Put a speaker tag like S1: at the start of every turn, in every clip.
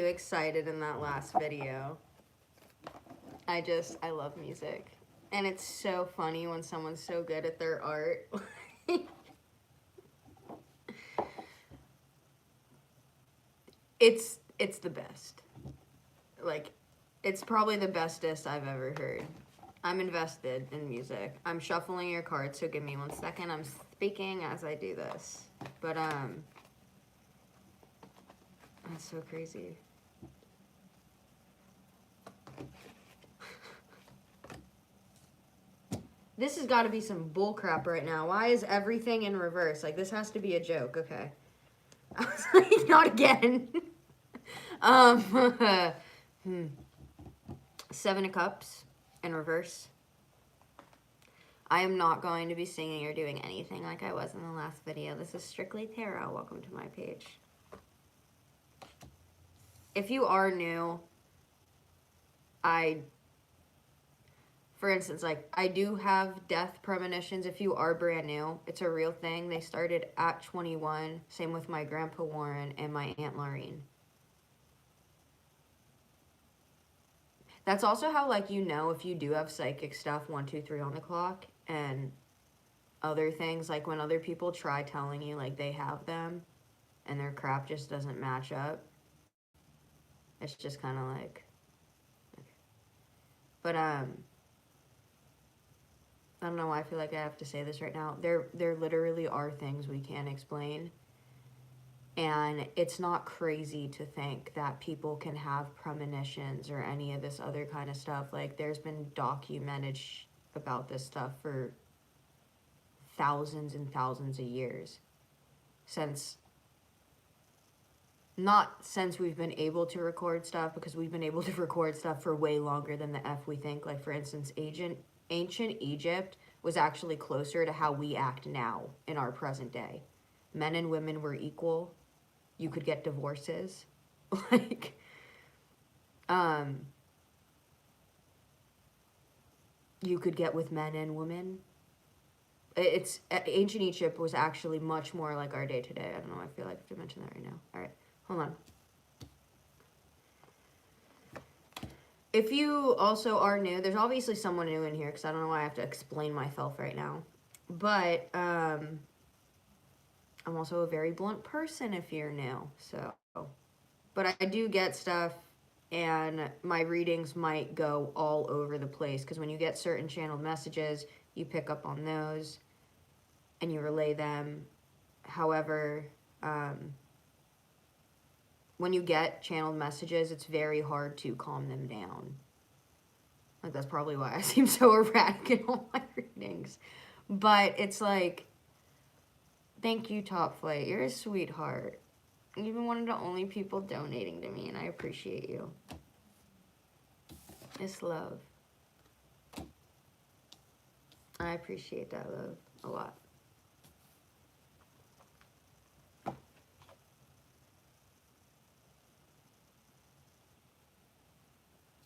S1: excited in that last video. I love music. And it's so funny when someone's so good at their art. It's the best. Like, it's probably the bestest I've ever heard. I'm invested in music. I'm shuffling your cards, so give me 1 second. I'm speaking as I do this. But, that's so crazy. This has got to be some bullcrap right now. Why is everything in reverse? Like, this has to be a joke. Okay. I was like, not again. Seven of Cups in reverse. I am not going to be singing or doing anything like I was in the last video. This is strictly tarot. Welcome to my page. If you are new, for instance, like, I do have death premonitions. If you are brand new, it's a real thing. They started at 21. Same with my Grandpa Warren and my Aunt Laureen. That's also how, like, you know if you do have psychic stuff, 1, 2, 3 on the clock, and other things, like when other people try telling you, like, they have them, and their crap just doesn't match up. It's just kind of like, okay. But, I don't know why I feel like I have to say this right now. There literally are things we can't explain. And it's not crazy to think that people can have premonitions or any of this other kind of stuff. Like, there's been documented about this stuff for thousands and thousands of years. Not since we've been able to record stuff, because we've been able to record stuff for way longer than the F we think. Like, for instance, ancient Egypt was actually closer to how we act now in our present day. Men and women were equal. You could get divorces. Like, you could get with men and women. Ancient Egypt was actually much more like our day today. I don't know, I feel like I have to mention that right now. All right, hold on. If you also are new, there's obviously someone new in here, because I don't know why I have to explain myself right now. But, I'm also a very blunt person if you're new, so. But I do get stuff, and my readings might go all over the place, because when you get certain channeled messages, you pick up on those, and you relay them. However, when you get channeled messages, it's very hard to calm them down. Like, that's probably why I seem so erratic in all my readings. But it's like, thank you, Top Flight. You're a sweetheart. You've been one of the only people donating to me, and I appreciate you. It's love. I appreciate that love a lot.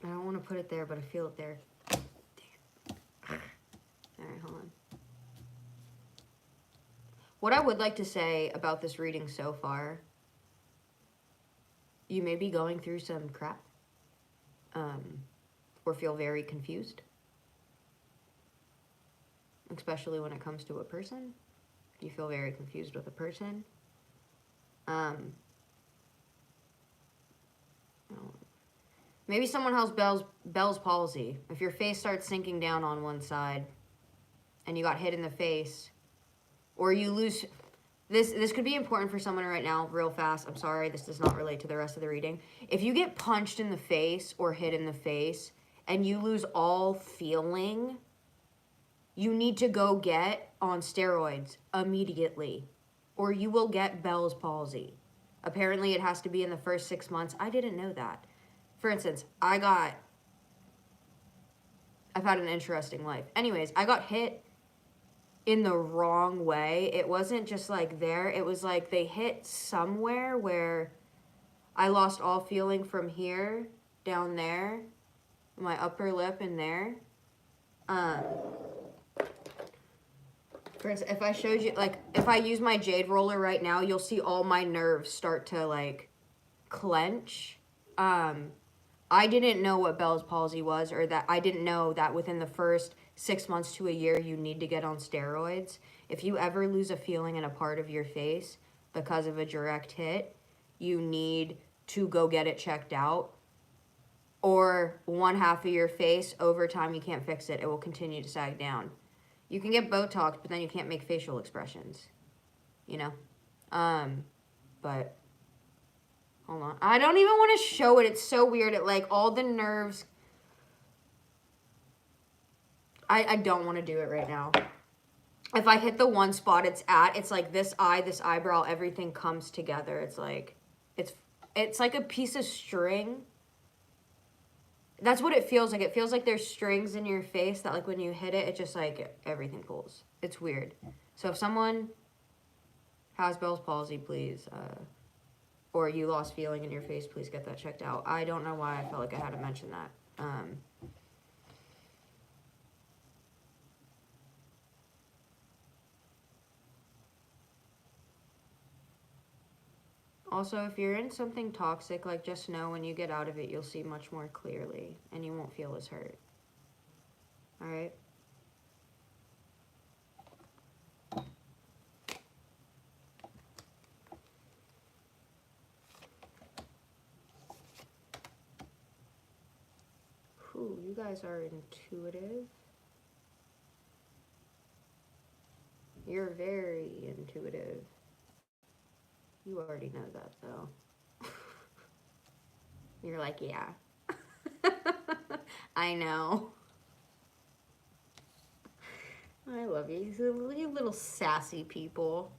S1: I don't want to put it there, but I feel it there. Damn. Alright, hold on. What I would like to say about this reading so far, you may be going through some crap, or feel very confused, especially when it comes to a person. You feel very confused with a person. Maybe someone has Bell's palsy. If your face starts sinking down on one side and you got hit in the face, or you lose... This could be important for someone right now, real fast. I'm sorry, this does not relate to the rest of the reading. If you get punched in the face or hit in the face and you lose all feeling, you need to go get on steroids immediately, or you will get Bell's palsy. Apparently, it has to be in the first 6 months. I didn't know that. For instance, I've had an interesting life. Anyways, I got hit in the wrong way. It wasn't just like there. It was like they hit somewhere where I lost all feeling from here down there, my upper lip in there. For instance, if I showed you, like, if I use my jade roller right now, you'll see all my nerves start to, like, clench. I didn't know what Bell's palsy was, or that I didn't know that within the first 6 months to a year, you need to get on steroids. If you ever lose a feeling in a part of your face because of a direct hit, you need to go get it checked out. Or one half of your face, over time, you can't fix it. It will continue to sag down. You can get Botox, but then you can't make facial expressions, you know? But, hold on. I don't even want to show it. It's so weird. It, like, all the nerves. I don't want to do it right now. If I hit the one spot it's like this eye, this eyebrow, everything comes together. It's like, it's like a piece of string. That's what it feels like. It feels like there's strings in your face that, like, when you hit it, it just, like, everything pulls. It's weird. So if someone has Bell's palsy, please, or you lost feeling in your face, please get that checked out. I don't know why I felt like I had to mention that. Also, if you're in something toxic, like, just know when you get out of it, you'll see much more clearly, and you won't feel as hurt. All right? Whew, you guys are intuitive. You're very intuitive. You already know that, though. You're like, yeah. I know. I love you. You little sassy people.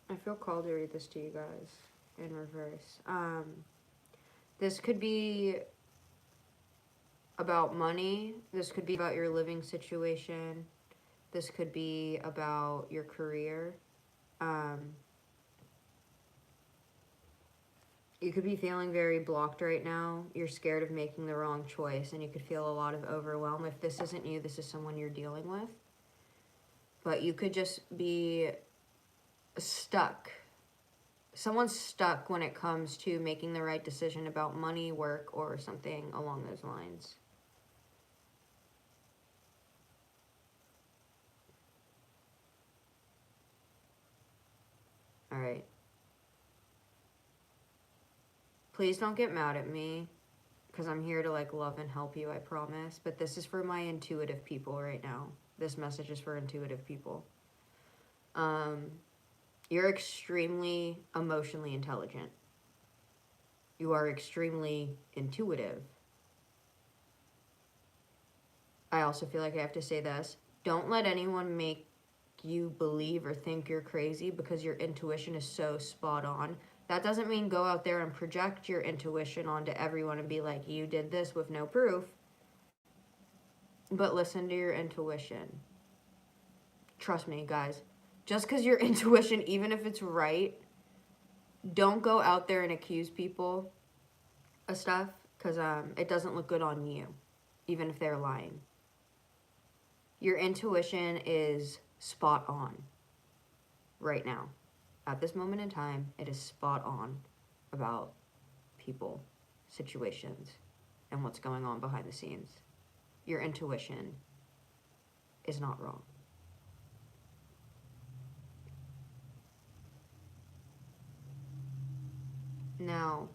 S1: I feel called to read this to you guys in reverse. This could be about money. This could be about your living situation. This could be about your career. You could be feeling very blocked right now. You're scared of making the wrong choice, and you could feel a lot of overwhelm. If this isn't you, this is someone you're dealing with. But you could just be stuck. Someone's stuck when it comes to making the right decision about money, work, or something along those lines. All right. Please don't get mad at me, because I'm here to, like, love and help you, I promise. But this is for my intuitive people right now. This message is for intuitive people. You're extremely emotionally intelligent. You are extremely intuitive. I also feel like I have to say this. Don't let anyone make you believe or think you're crazy, because your intuition is so spot on. That doesn't mean go out there and project your intuition onto everyone and be like, you did this with no proof. But listen to your intuition. Trust me, guys. Just because your intuition, even if it's right, don't go out there and accuse people of stuff, because it doesn't look good on you, even if they're lying. Your intuition is spot on right now. At this moment in time, it is spot on about people, situations, and what's going on behind the scenes. Your intuition is not wrong. Now,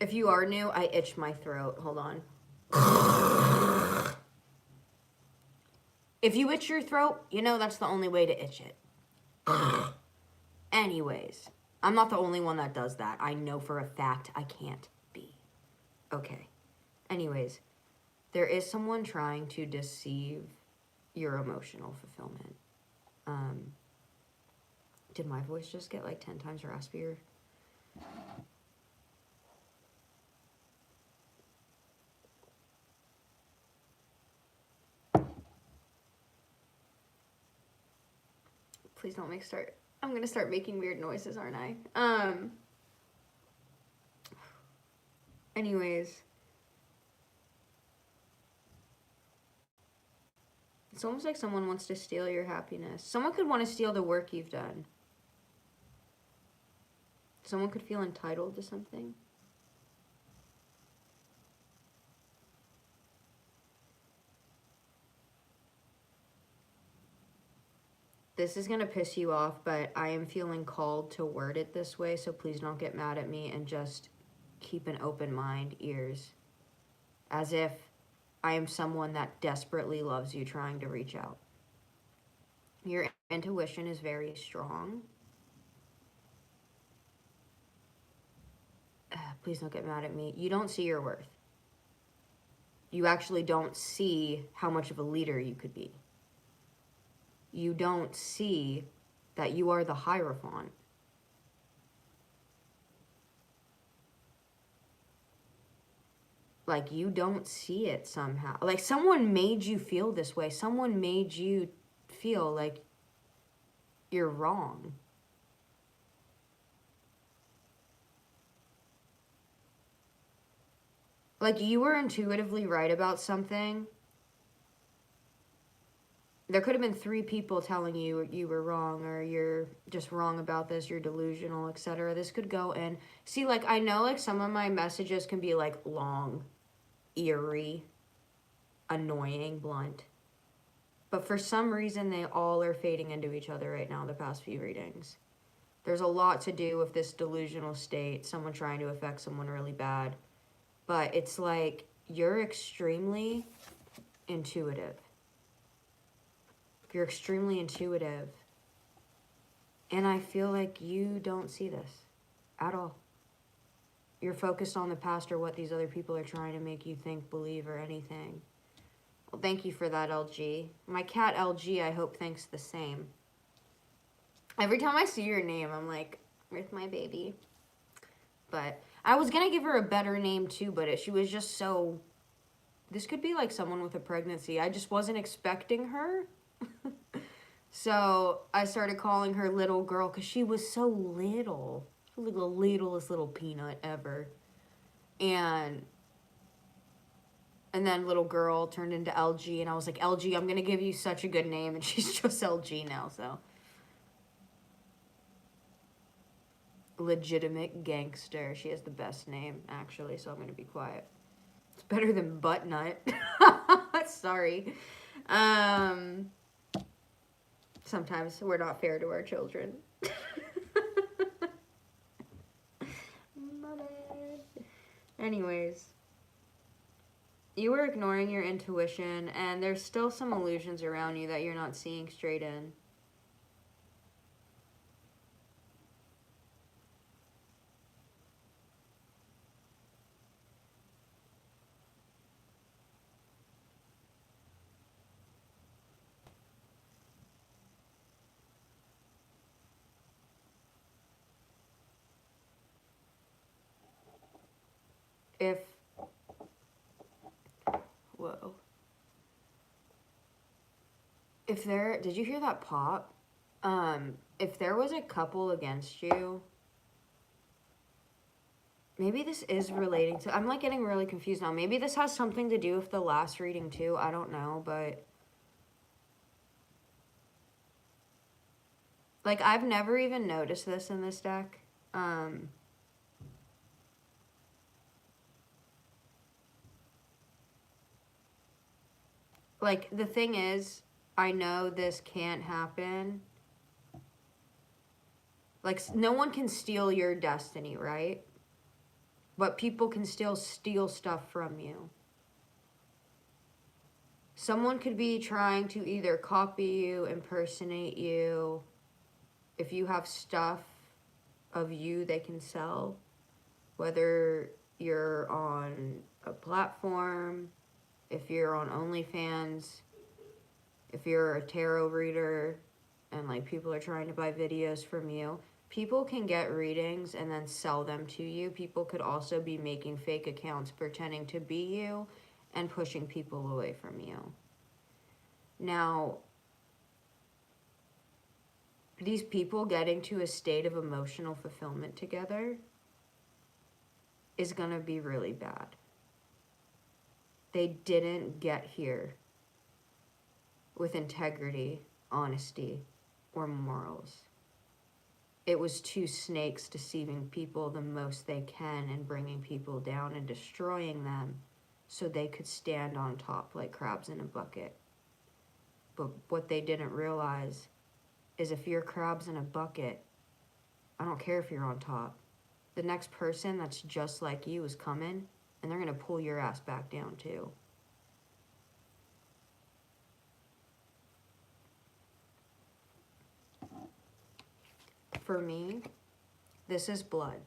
S1: if you are new, I itch my throat. Hold on. If you itch your throat, you know that's the only way to itch it. Anyways, I'm not the only one that does that. I know for a fact I can't be. Okay. Anyways, there is someone trying to deceive your emotional fulfillment. Did my voice just get like 10 times raspier? Please don't start. I'm gonna start making weird noises, aren't I? Anyways. It's almost like someone wants to steal your happiness. Someone could want to steal the work you've done. Someone could feel entitled to something. This is going to piss you off, but I am feeling called to word it this way, so please don't get mad at me and just keep an open mind, ears. As if I am someone that desperately loves you trying to reach out. Your intuition is very strong. Please don't get mad at me. You don't see your worth. You actually don't see how much of a leader you could be. You don't see that you are the Hierophant. Like, you don't see it somehow. Like, someone made you feel this way. Someone made you feel like you're wrong. Like, you were intuitively right about something. There could have been 3 people telling you you were wrong, or you're just wrong about this, you're delusional, etc. This could go in. See, like, I know, like, some of my messages can be, like, long, eerie, annoying, blunt. But for some reason, they all are fading into each other right now, the past few readings. There's a lot to do with this delusional state, someone trying to affect someone really bad. But it's like, you're extremely intuitive. You're extremely intuitive. And I feel like you don't see this at all. You're focused on the past or what these other people are trying to make you think, believe, or anything. Well, thank you for that, LG. My cat, LG, I hope thinks the same. Every time I see your name, I'm like, with my baby. But I was going to give her a better name, too, but she was just so... This could be like someone with a pregnancy. I just wasn't expecting her. So I started calling her little girl because she was so little. She was like the littlest little peanut ever. And then little girl turned into LG, and I was like, LG, I'm going to give you such a good name, and she's just LG now, so. Legitimate gangster. She has the best name, actually, so I'm going to be quiet. It's better than butt nut. Sorry. Sometimes we're not fair to our children. My bad. Anyways. You were ignoring your intuition, and there's still some illusions around you that you're not seeing straight in. Whoa. Did you hear that pop? If there was a couple against you, maybe this is relating to, I'm like getting really confused now. Maybe this has something to do with the last reading too. I don't know, but like, I've never even noticed this in this deck. Like, the thing is, I know this can't happen. Like, no one can steal your destiny, right? But people can still steal stuff from you. Someone could be trying to either copy you, impersonate you. If you have stuff of you they can sell, whether you're on a platform, if you're on OnlyFans, if you're a tarot reader, and like people are trying to buy videos from you, people can get readings and then sell them to you. People could also be making fake accounts pretending to be you and pushing people away from you. Now, these people getting to a state of emotional fulfillment together is going to be really bad. They didn't get here with integrity, honesty, or morals. It was two snakes deceiving people the most they can and bringing people down and destroying them so they could stand on top like crabs in a bucket. But what they didn't realize is if you're crabs in a bucket, I don't care if you're on top. The next person that's just like you is coming, and they're going to pull your ass back down too. For me, this is blood.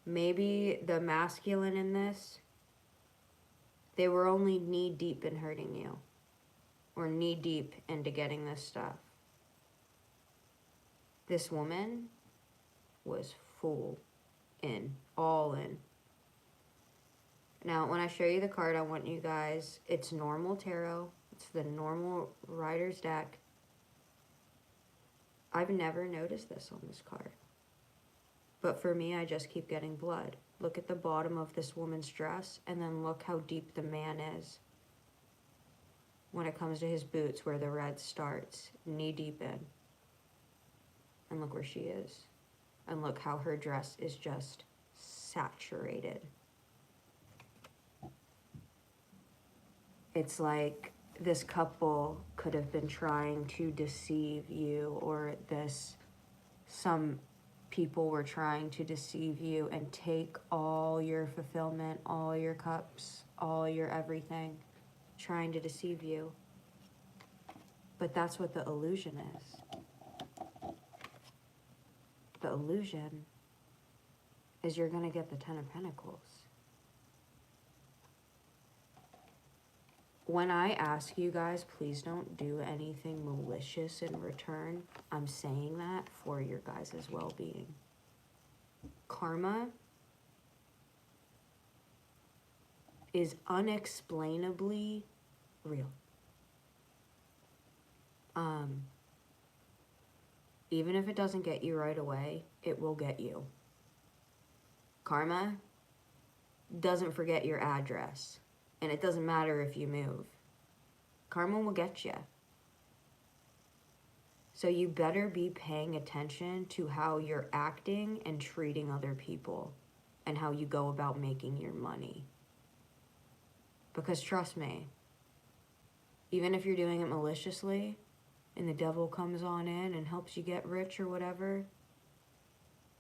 S1: Maybe the masculine in this, they were only knee-deep in hurting you, or knee-deep into getting this stuff. This woman was full in, all in. Now, when I show you the card, I want you guys, it's normal tarot. It's the normal Rider's deck. I've never noticed this on this card. But for me, I just keep getting blood. Look at the bottom of this woman's dress, and then look how deep the man is. When it comes to his boots, where the red starts, knee deep in. And look where she is. And look how her dress is just saturated. It's like this couple could have been trying to deceive you, or some people were trying to deceive you and take all your fulfillment, all your cups, all your everything, trying to deceive you. But that's what the illusion is. The illusion is you're going to get the Ten of Pentacles. When I ask you guys, please don't do anything malicious in return, I'm saying that for your guys' well-being. Karma is unexplainably real. Even if it doesn't get you right away, it will get you. Karma doesn't forget your address. And it doesn't matter if you move. Karma will get you. So you better be paying attention to how you're acting and treating other people, and how you go about making your money. Because trust me, even if you're doing it maliciously, and the devil comes on in and helps you get rich or whatever,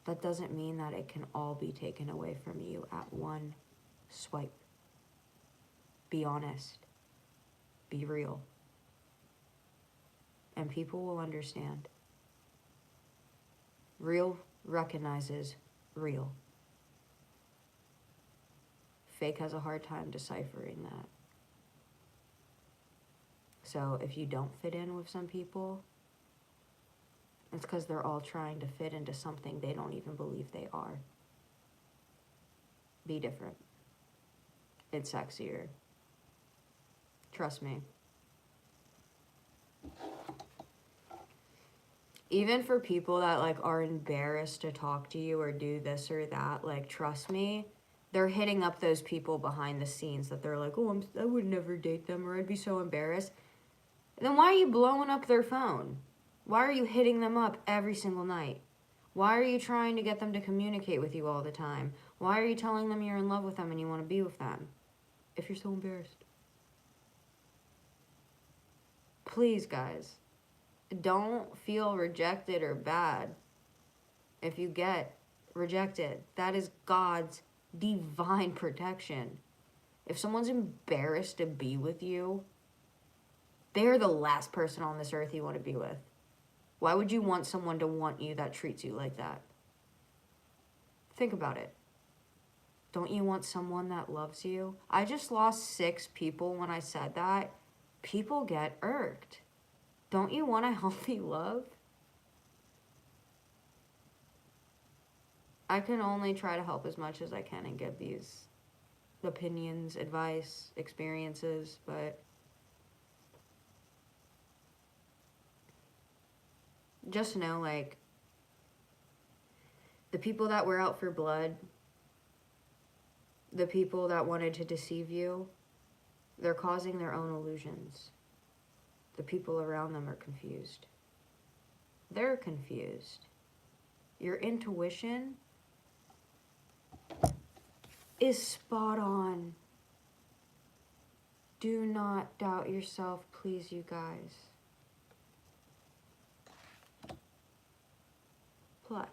S1: that doesn't mean that it can all be taken away from you at one swipe. Be honest. Be real. And people will understand. Real recognizes real. Fake has a hard time deciphering that. So if you don't fit in with some people, it's because they're all trying to fit into something they don't even believe they are. Be different. It's sexier. Trust me. Even for people that like are embarrassed to talk to you or do this or that, like trust me, they're hitting up those people behind the scenes that they're like, oh, I would never date them, or I'd be so embarrassed. Then why are you blowing up their phone? Why are you hitting them up every single night? Why are you trying to get them to communicate with you all the time? Why are you telling them you're in love with them and you want to be with them? If you're so embarrassed. Please, guys, don't feel rejected or bad if you get rejected. That is God's divine protection. If someone's embarrassed to be with you, they're the last person on this earth you want to be with. Why would you want someone to want you that treats you like that? Think about it. Don't you want someone that loves you? I just lost 6 people when I said that. People get irked. Don't you want a healthy love? I can only try to help as much as I can and give these opinions, advice, experiences, but just know, like, the people that were out for blood, the people that wanted to deceive you, they're causing their own illusions. The people around them are confused. They're confused. Your intuition is spot on. Do not doubt yourself, please, you guys. Plus,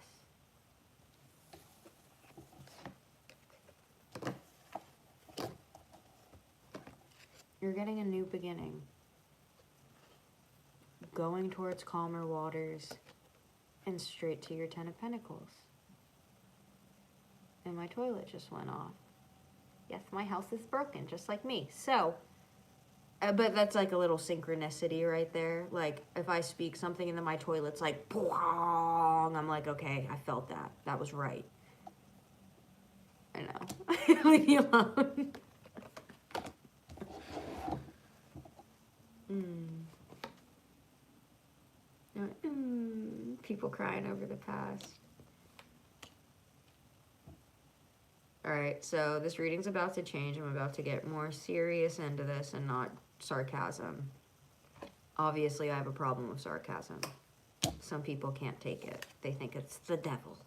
S1: you're getting a new beginning. Going towards calmer waters and straight to your 10 of Pentacles. And my toilet just went off. Yes, my house is broken, just like me. So, but that's like a little synchronicity right there. Like, if I speak something and then my toilet's like, boong, I'm like, okay, I felt that. That was right. I know. Leave me alone. People crying over the past. Alright, so this reading's about to change. I'm about to get more serious into this and not sarcasm. Obviously, I have a problem with sarcasm. Some people can't take it. They think it's the devil.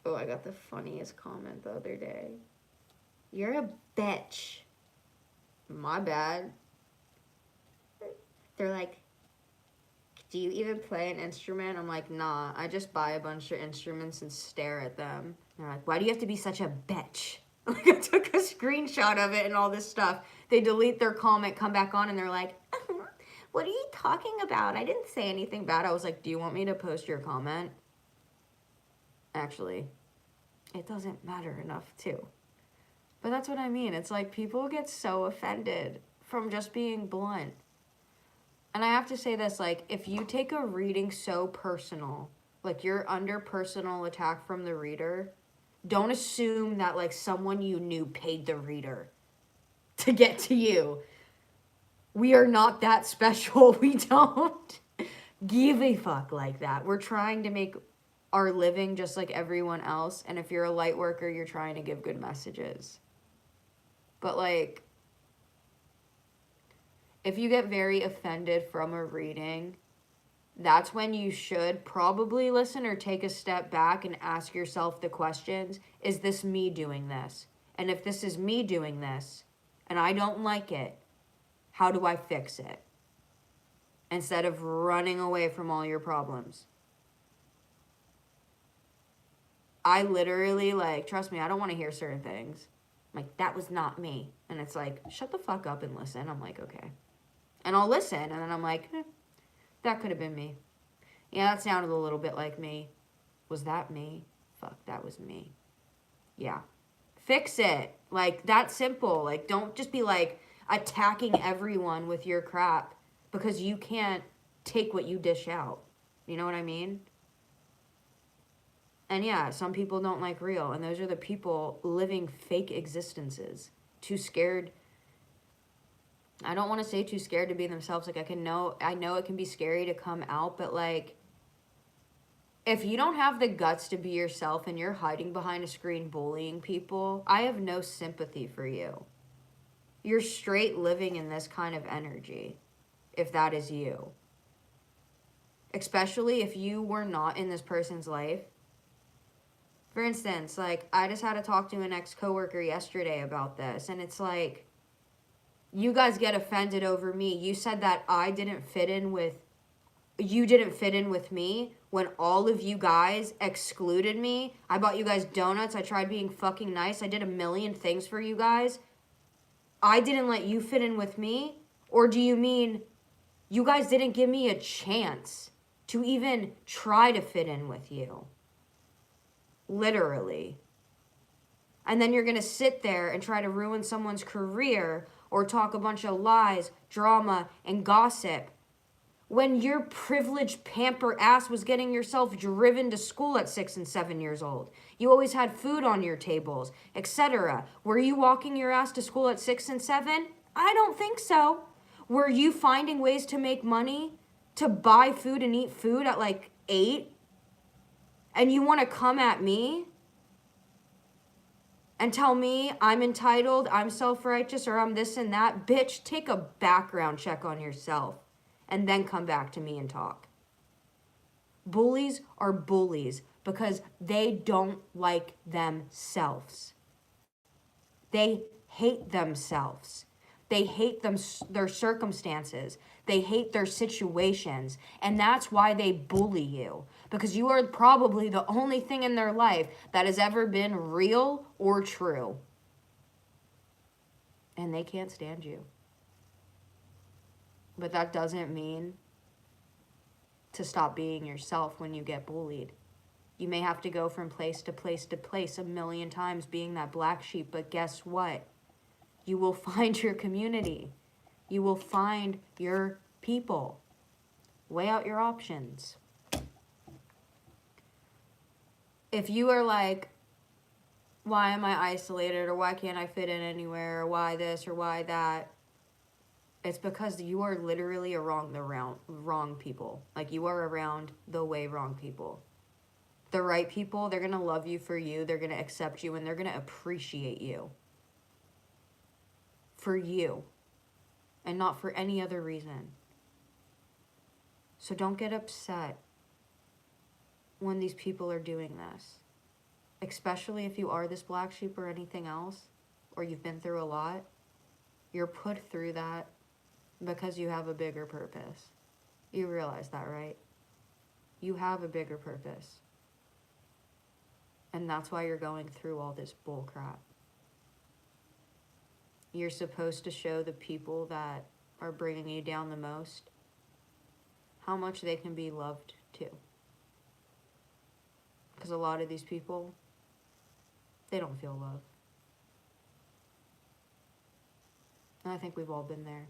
S1: Oh, I got the funniest comment the other day. You're a bitch. My bad. They're like, do you even play an instrument? I'm like, nah, I just buy a bunch of instruments and stare at them. And they're like, why do you have to be such a bitch? Like, I took a screenshot of it and all this stuff. They delete their comment, come back on, and they're like, what are you talking about? I didn't say anything bad. I was like, do you want me to post your comment? Actually, it doesn't matter enough, too. But that's what I mean. It's like people get so offended from just being blunt. And I have to say this, like, if you take a reading so personal, like you're under personal attack from the reader, don't assume that, like, someone you knew paid the reader to get to you. We are not that special. We don't give a fuck like that. We're trying to make our living just like everyone else. And if you're a light worker, you're trying to give good messages. But, like, if you get very offended from a reading, that's when you should probably listen or take a step back and ask yourself the questions, is this me doing this? And if this is me doing this and I don't like it, how do I fix it? Instead of running away from all your problems. I literally, like, trust me, I don't want to hear certain things. I'm like, that was not me. And it's like, shut the fuck up and listen. I'm like, okay. And I'll listen, and then I'm like, that could have been me. Yeah, that sounded a little bit like me. Was that me? Fuck, that was me. Yeah. Fix it. Like, that's simple. Like, don't just be, like, attacking everyone with your crap because you can't take what you dish out. You know what I mean? And yeah, some people don't like real, and those are the people living fake existences. Too scared. I don't want to say too scared to be themselves. Like, I know it can be scary to come out, but, like, if you don't have the guts to be yourself and you're hiding behind a screen bullying people, I have no sympathy for you. You're straight living in this kind of energy, if that is you. Especially if you were not in this person's life. For instance, like, I just had to talk to an ex-coworker yesterday about this, and it's like, you guys get offended over me. You said that you didn't fit in with me when all of you guys excluded me. I bought you guys donuts. I tried being fucking nice. I did a million things for you guys. I didn't let you fit in with me? Or do you mean you guys didn't give me a chance to even try to fit in with you? Literally. And then you're going to sit there and try to ruin someone's career or talk a bunch of lies, drama, and gossip when your privileged pamper ass was getting yourself driven to school at 6 and 7 years old. You always had food on your tables, etc. Were you walking your ass to school at 6 and 7? I don't think so. Were you finding ways to make money to buy food and eat food at like 8? And you want to come at me and tell me I'm entitled, I'm self-righteous, or I'm this and that? Bitch, take a background check on yourself and then come back to me and talk. Bullies are bullies because they don't like themselves. They hate themselves. They hate their circumstances. They hate their situations. And that's why they bully you. Because you are probably the only thing in their life that has ever been real or true. And they can't stand you. But that doesn't mean to stop being yourself when you get bullied. You may have to go from place to place to place a million times being that black sheep, but guess what? You will find your community. You will find your people. Weigh out your options. If you are like, why am I isolated, or why can't I fit in anywhere, or why this or why that, it's because you are literally around the wrong people. Like, you are around the way wrong people. The right people, they're going to love you for you, they're going to accept you, and they're going to appreciate you. For you. And not for any other reason. So don't get upset when these people are doing this. Especially if you are this black sheep or anything else, or you've been through a lot. You're put through that because you have a bigger purpose. You realize that, right? You have a bigger purpose. And that's why you're going through all this bull crap. You're supposed to show the people that are bringing you down the most how much they can be loved too. Because a lot of these people, they don't feel love. And I think we've all been there.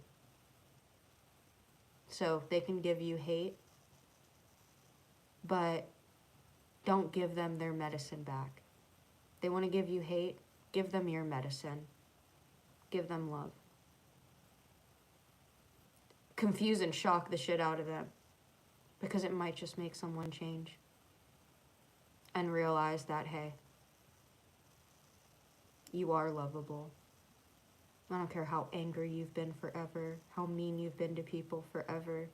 S1: So they can give you hate, but don't give them their medicine back. They want to give you hate, give them your medicine. Give them love. Confuse and shock the shit out of them. Because it might just make someone change. And realize that, hey, you are lovable. I don't care how angry you've been forever, how mean you've been to people forever.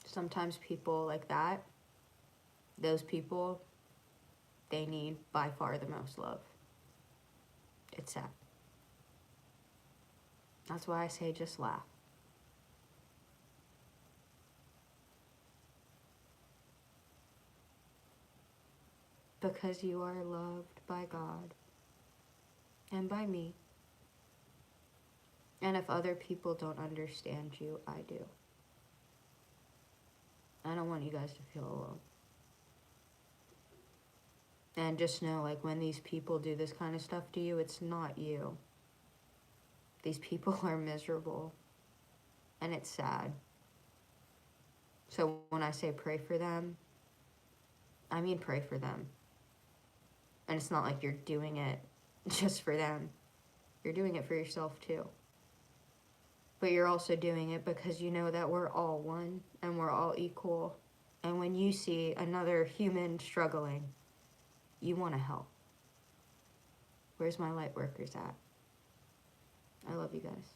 S1: Sometimes people like that, those people, they need by far the most love. It's sad. That's why I say just laugh. Because you are loved by God and by me. And if other people don't understand you, I do. I don't want you guys to feel alone. And just know, like, when these people do this kind of stuff to you, it's not you. These people are miserable. And it's sad. So when I say pray for them, I mean pray for them. And it's not like you're doing it just for them. You're doing it for yourself too. But you're also doing it because you know that we're all one and we're all equal. And when you see another human struggling, you want to help. Where's my light workers at? I love you guys.